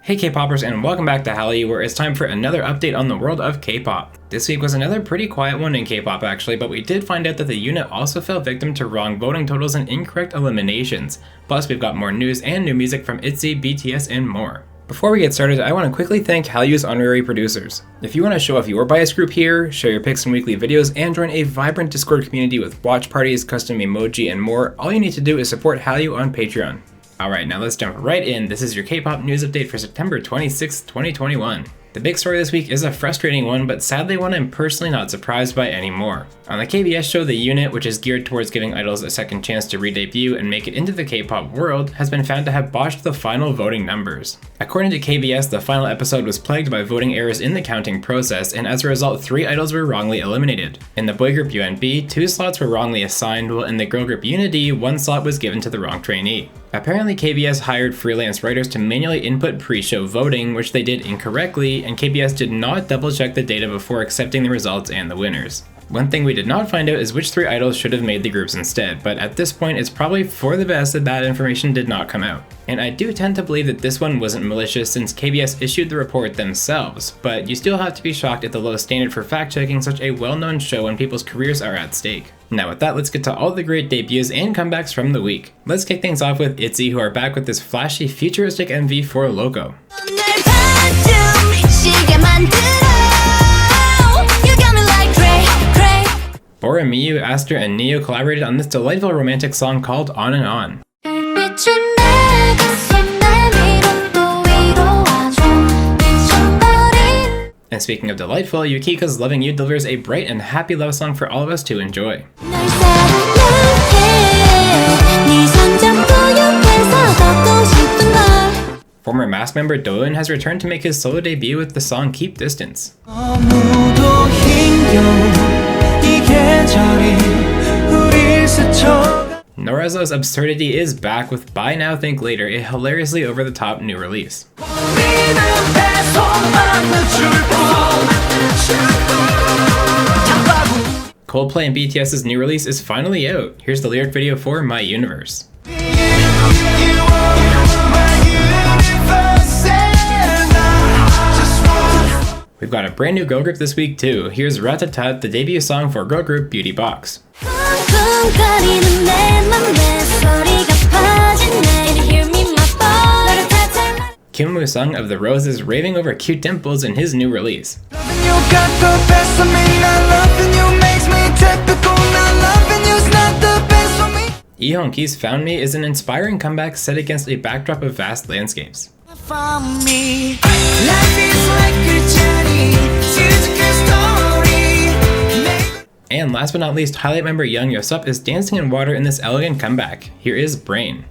Hey K-popers, and welcome back to Hallyu, where it's time for another update on the world of K-pop. This week was another pretty quiet one in K-pop actually, but we did find out that the unit also fell victim to wrong voting totals and incorrect eliminations. Plus we've got more news and new music from Itzy, BTS, and more. Before we get started, I want to quickly thank Hallyu's honorary producers. If you want to show off your bias group here, share your pics and weekly videos, and join a vibrant Discord community with watch parties, custom emoji, and more, all you need to do is support Hallyu on Patreon. Alright, now let's jump right in. This is your K-pop news update for September 26, 2021. The big story this week is a frustrating one, but sadly one I'm personally not surprised by anymore. On the KBS show, The Unit, which is geared towards giving idols a second chance to re-debut and make it into the K-pop world, has been found to have botched the final voting numbers. According to KBS, the final episode was plagued by voting errors in the counting process, and as a result, 3 idols were wrongly eliminated. In the boy group UNB, 2 slots were wrongly assigned, while in the girl group UNI.T, 1 slot was given to the wrong trainee. Apparently, KBS hired freelance writers to manually input pre-show voting, which they did incorrectly, and KBS did not double-check the data before accepting the results and the winners. One thing we did not find out is which 3 idols should have made the groups instead, but at this point it's probably for the best that information did not come out. And I do tend to believe that this one wasn't malicious since KBS issued the report themselves, but you still have to be shocked at the low standard for fact-checking such a well-known show when people's careers are at stake. Now with that, let's get to all the great debuts and comebacks from the week. Let's kick things off with Itzy, who are back with this flashy futuristic MV for Loco. Bora, Miyu, Aster, and Neo collaborated on this delightful romantic song called On and On. And speaking of delightful, Yukika's Loving You delivers a bright and happy love song for all of us to enjoy. Former Mask member Doeun has returned to make his solo debut with the song Keep Distance. Norazo's Absurdity is back with Buy Now Think Later, a hilariously over-the-top new release. Coldplay and BTS's new release is finally out. Here's the lyric video for My Universe. We've got a brand new girl group this week too. Here's Ratatat, the debut song for girl group Beauty Box. Kim Woo-sung of The Rose is raving over cute dimples in his new release. Lee Hong-ki's Found Me is an inspiring comeback set against a backdrop of vast landscapes. And last but not least, Highlight member Young Yosup is dancing in water in this elegant comeback. Here is Brain.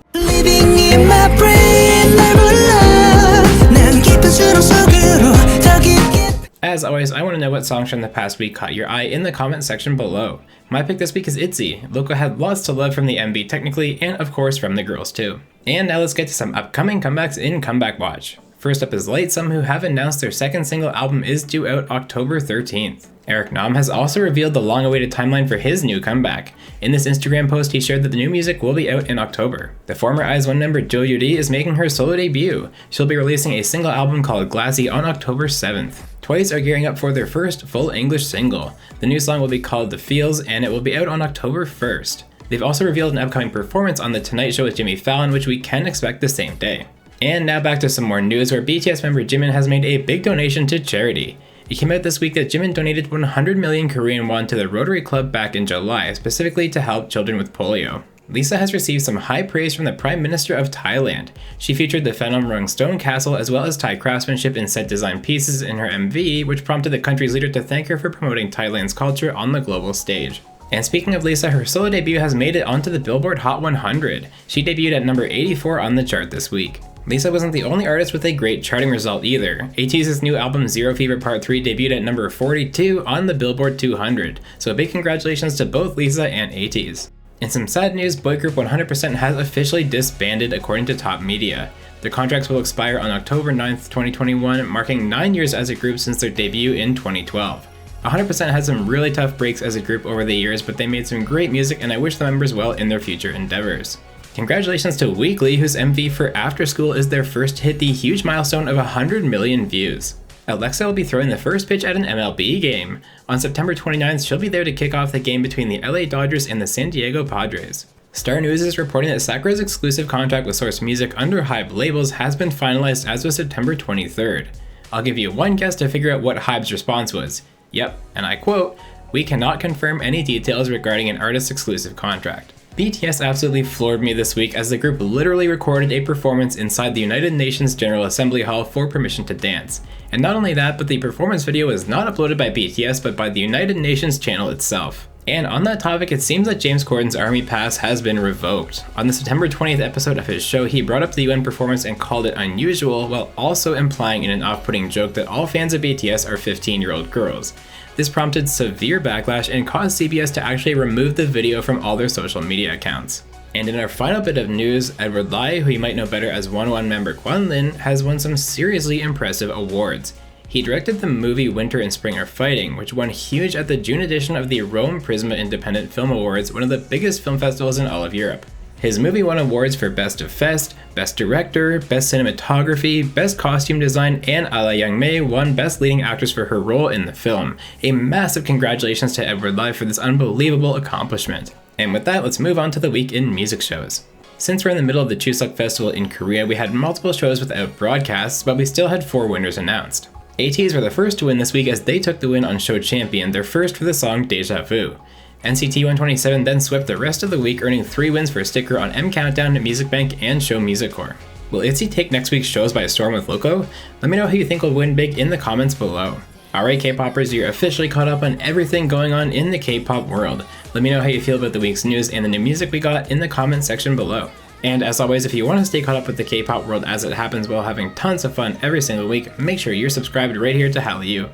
As always, I want to know what songs from the past week caught your eye in the comment section below. My pick this week is Itzy. Loco had lots to love from the MV technically, and of course from the girls too. And now let's get to some upcoming comebacks in Comeback Watch. First up is Lightsome, who have announced their second single album is due out October 13th. Eric Nam has also revealed the long-awaited timeline for his new comeback. In this Instagram post, he shared that the new music will be out in October. The former IZ*ONE member Jo Yuri is making her solo debut. She'll be releasing a single album called Glassy on October 7th. Twice are gearing up for their first full English single. The new song will be called The Feels, and it will be out on October 1st. They've also revealed an upcoming performance on The Tonight Show with Jimmy Fallon, which we can expect the same day. And now back to some more news where BTS member Jimin has made a big donation to charity. It came out this week that Jimin donated 100 million Korean won to the Rotary Club back in July, specifically to help children with polio. Lisa has received some high praise from the Prime Minister of Thailand. She featured the Phnom Stone Castle as well as Thai craftsmanship and set design pieces in her MV, which prompted the country's leader to thank her for promoting Thailand's culture on the global stage. And speaking of Lisa, her solo debut has made it onto the Billboard Hot 100. She debuted at number 84 on the chart this week. Lisa wasn't the only artist with a great charting result either. ATEEZ's new album Zero Fever Part 3 debuted at number 42 on the Billboard 200, so a big congratulations to both Lisa and ATEEZ. In some sad news, boy group 100% has officially disbanded according to Top Media. Their contracts will expire on October 9th, 2021, marking 9 years as a group since their debut in 2012. 100% had some really tough breaks as a group over the years, but they made some great music and I wish the members well in their future endeavors. Congratulations to Weekly, whose MV for After School is their first to hit the huge milestone of 100 million views. Alexa will be throwing the first pitch at an MLB game. On September 29th, she'll be there to kick off the game between the LA Dodgers and the San Diego Padres. Star News is reporting that Sakura's exclusive contract with Source Music under Hybe labels has been finalized as of September 23rd. I'll give you one guess to figure out what Hybe's response was. Yep, and I quote, "We cannot confirm any details regarding an artist's exclusive contract." BTS absolutely floored me this week as the group literally recorded a performance inside the United Nations General Assembly Hall for permission to dance. And not only that, but the performance video was not uploaded by BTS but by the United Nations channel itself. And on that topic, it seems that James Corden's army pass has been revoked. On the September 20th episode of his show, he brought up the UN performance and called it unusual, while also implying in an off-putting joke that all fans of BTS are 15-year-old girls. This prompted severe backlash and caused CBS to actually remove the video from all their social media accounts. And in our final bit of news, Edward Lai, who you might know better as 101 member Kwan Lin, has won some seriously impressive awards. He directed the movie Winter and Spring Are Fighting, which won huge at the June edition of the Rome Prisma Independent Film Awards, one of the biggest film festivals in all of Europe. His movie won awards for Best of Fest, Best Director, Best Cinematography, Best Costume Design, and Ala Young-mei won Best Leading Actress for her role in the film. A massive congratulations to Edward Lai for this unbelievable accomplishment. And with that, let's move on to the week in music shows. Since we're in the middle of the Chuseok Festival in Korea, we had multiple shows without broadcasts, but we still had 4 winners announced. ATEEZ were the first to win this week as they took the win on Show Champion, their first for the song Deja Vu. NCT 127 then swept the rest of the week, earning 3 wins for a sticker on M Countdown, Music Bank, and Show Music Core. Will Itzy take next week's shows by storm with Loco? Let me know who you think will win big in the comments below. Alright K-popers, you're officially caught up on everything going on in the K-pop world. Let me know how you feel about the week's news and the new music we got in the comments section below. And as always, if you want to stay caught up with the K-pop world as it happens while having tons of fun every single week, make sure you're subscribed right here to Hallyu.